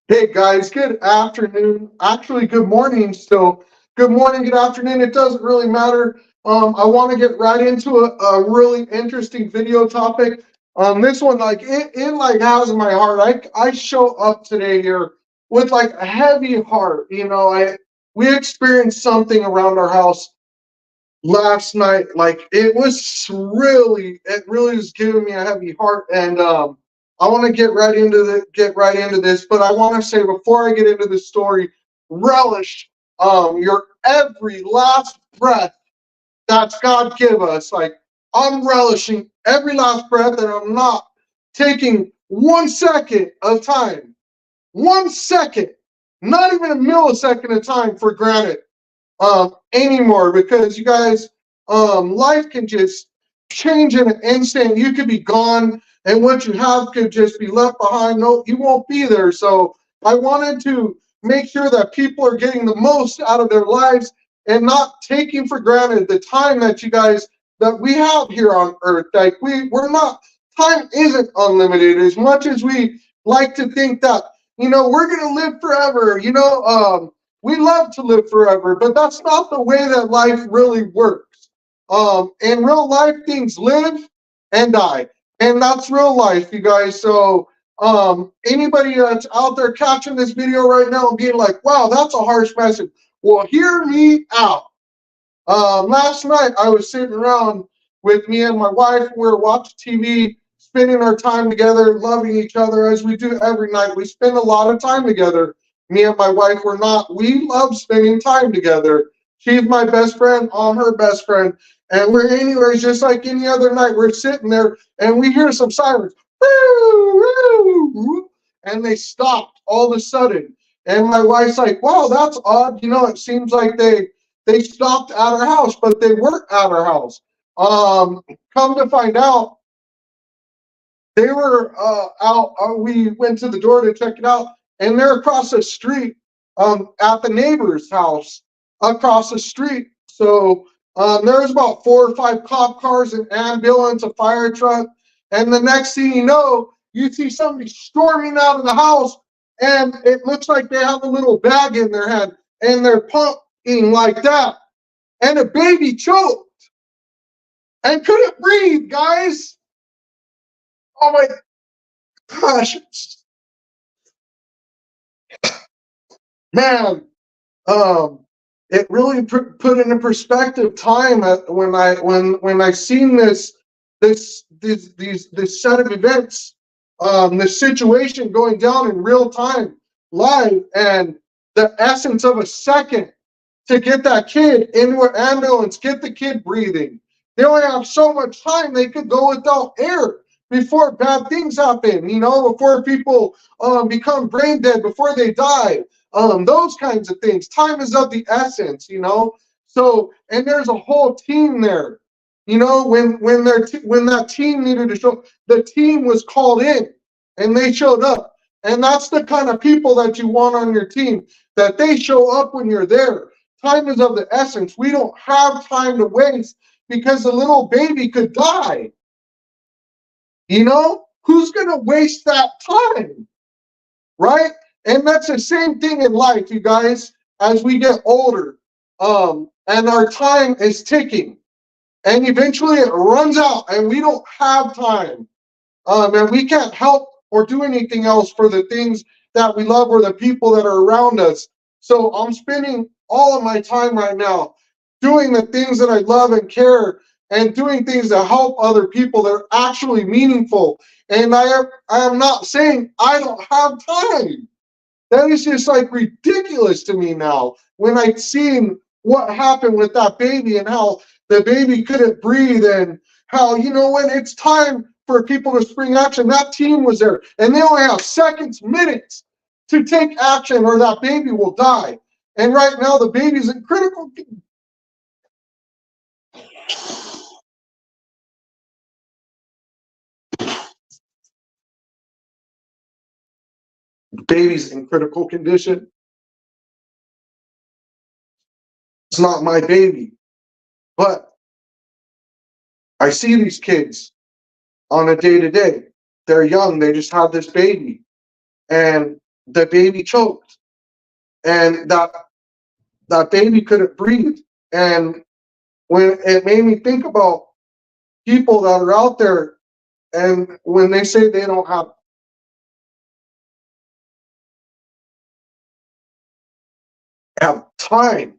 Hey guys, good afternoon. Actually, good morning. So, good morning, good afternoon. It doesn't really matter. I want to get right into a really interesting video topic. This one, like it like has my heart. I show up today here with like a heavy heart. We experienced something around our house last night. Like it really was giving me a heavy heart. And I want to get right into this, but I want to say before I get into the story, relish your every last breath that God give us. Like, I'm relishing every last breath, and I'm not taking 1 second of time, 1 second, not even a millisecond of time for granted anymore, because you guys, life can just change in an instant. You could be gone, and what you have could just be left behind. No, you won't be there. So I wanted to make sure that people are getting the most out of their lives and not taking for granted the time that you guys that we have here on earth. Like we're not, time isn't unlimited as much as we like to think that, we're gonna live forever. We love to live forever, but that's not the way that life really works. In real life, things live and die, and that's real life, you guys. So, anybody that's out there catching this video right now and being like, "Wow, that's a harsh message," well, hear me out. Last night, I was sitting around with me and my wife. We were watching TV, spending our time together, loving each other as we do every night. We spend a lot of time together. Me and my wife, we love spending time together. She's my best friend, I'm her best friend. And we're, anyways, just like any other night, we're sitting there and we hear some sirens. Woo, woo, woo, and they stopped all of a sudden. And my wife's like, wow, that's odd. It seems like they stopped at our house, but they weren't at our house. Come to find out, they were out. We went to the door to check it out, and they're across the street at the neighbor's house across the street. So there's about 4 or 5 cop cars, an ambulance, a fire truck, and the next thing you know, you see somebody storming out of the house, and it looks like they have a little bag in their head, and they're pumping like that, and a baby choked and couldn't breathe, guys. Oh my gosh, man. Um, it really put into perspective time when I seen this set of events, this situation going down in real time, live, and the essence of a second to get that kid into an ambulance, get the kid breathing. They only have so much time. They could go without air before bad things happen, before people become brain dead, before they die, those kinds of things. Time is of the essence. So, and there's a whole team there. When that team needed to show, the team was called in and they showed up. And that's the kind of people that you want on your team, that they show up when you're there. Time is of the essence. We don't have time to waste because the little baby could die. Who's going to waste that time? Right? And that's the same thing in life, you guys, as we get older. And our time is ticking. And eventually it runs out and we don't have time. And we can't help or do anything else for the things that we love or the people that are around us. So I'm spending all of my time right now doing the things that I love and care, and doing things that help other people that are actually meaningful. And I am not saying I don't have time. That is just like ridiculous to me now when I seen what happened with that baby and how the baby couldn't breathe, and how, when it's time for people to spring action, that team was there and they only have seconds, minutes to take action or that baby will die. And right now the baby's in critical condition. It's not my baby, but I see these kids on a day to day. They're young, they just had this baby. and the baby choked, and that baby couldn't breathe. And when it made me think about people that are out there, and when they say they don't have time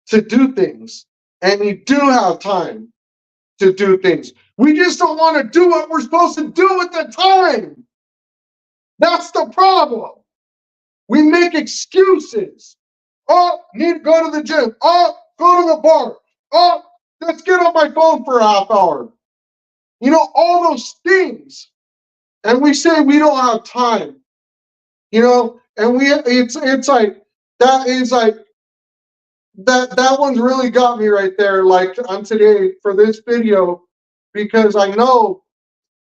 to do things, and you do have time to do things. We just don't want to do what we're supposed to do at the time. That's the problem. We make excuses. Oh, need to go to the gym. Oh, go to the bar. Oh, let's get on my phone for a half hour. You know, all those things. And we say we don't have time. You know, and it's like that is like that one's really got me right there, like on today for this video, because I know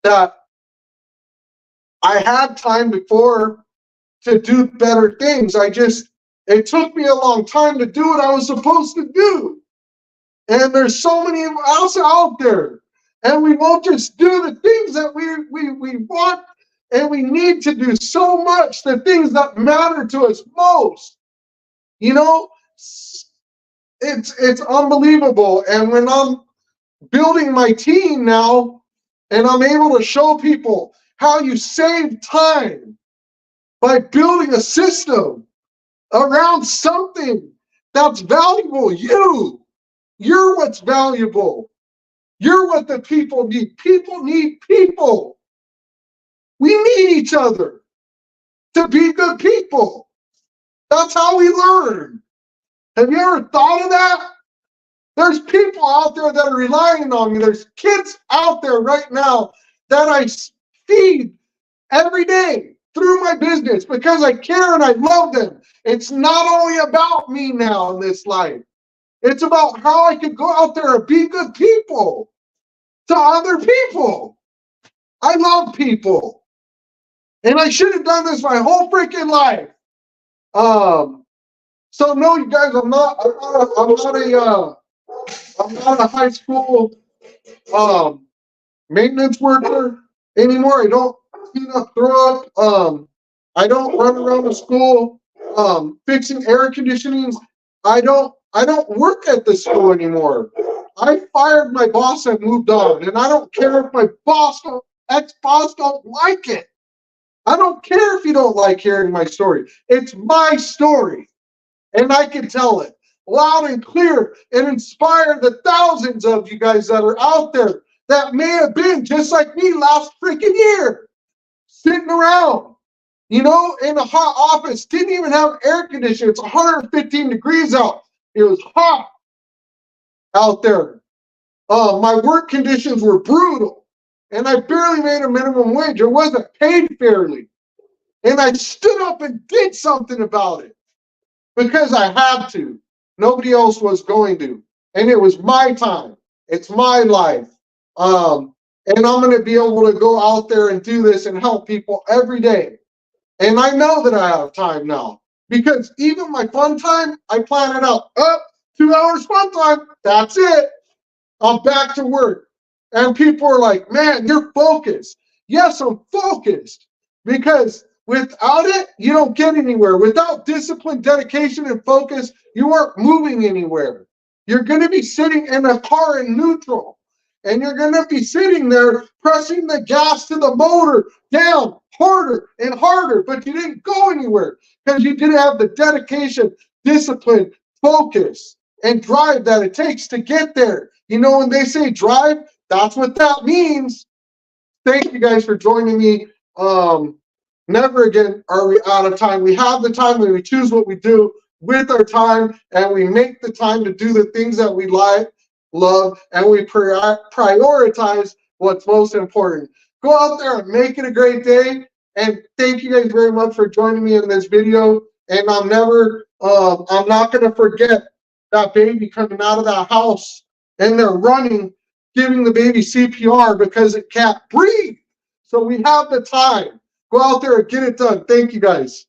that I had time before to do better things. It took me a long time to do what I was supposed to do. And there's so many of us out there. And we won't just do the things that we want and we need to do so much, the things that matter to us most. You know, it's unbelievable. And when I'm building my team now, and I'm able to show people how you save time by building a system around something that's valuable. You're what's valuable. You're what the people need. People need people. We need each other to be good people. That's how we learn. Have you ever thought of that? There's people out there that are relying on me. There's kids out there right now that I feed every day through my business because I care and I love them. It's not only about me now in this life. It's about how I can go out there and be good people to other people. I love people. And I should have done this my whole freaking life. So no, you guys, I'm not a high school maintenance worker anymore. I don't clean up, throw up. I don't run around the school fixing air conditionings. I don't work at the school anymore. I fired my boss and moved on, and I don't care if my ex-boss don't like it. I don't care if you don't like hearing my story. It's my story, and I can tell it loud and clear and inspire the thousands of you guys that are out there that may have been just like me last freaking year, sitting around, you know, in a hot office, didn't even have air conditioning. It's 115 degrees out. It was hot out there. My work conditions were brutal, and I barely made a minimum wage. I wasn't paid fairly. And I stood up and did something about it because I had to. Nobody else was going to. And it was my time. It's my life. And I'm going to be able to go out there and do this and help people every day. And I know that I have time now because even my fun time, I plan it out. 2 hours fun time. That's it. I'm back to work. And people are like, man, you're focused. Yes, I'm focused because without it, you don't get anywhere. Without discipline, dedication, and focus, you aren't moving anywhere. You're going to be sitting in a car in neutral, and you're going to be sitting there pressing the gas to the motor down harder and harder, but you didn't go anywhere because you didn't have the dedication, discipline, focus, and drive that it takes to get there. You know, when they say drive, that's what that means. Thank you guys for joining me. Never again are we out of time. We have the time and we choose what we do with our time, and we make the time to do the things that we like, love, and we prioritize what's most important. Go out there and make it a great day. And thank you guys very much for joining me in this video. And I'm not going to forget that baby coming out of that house and they're running, giving the baby CPR because it can't breathe. So we have the time. Go out there and get it done. Thank you guys.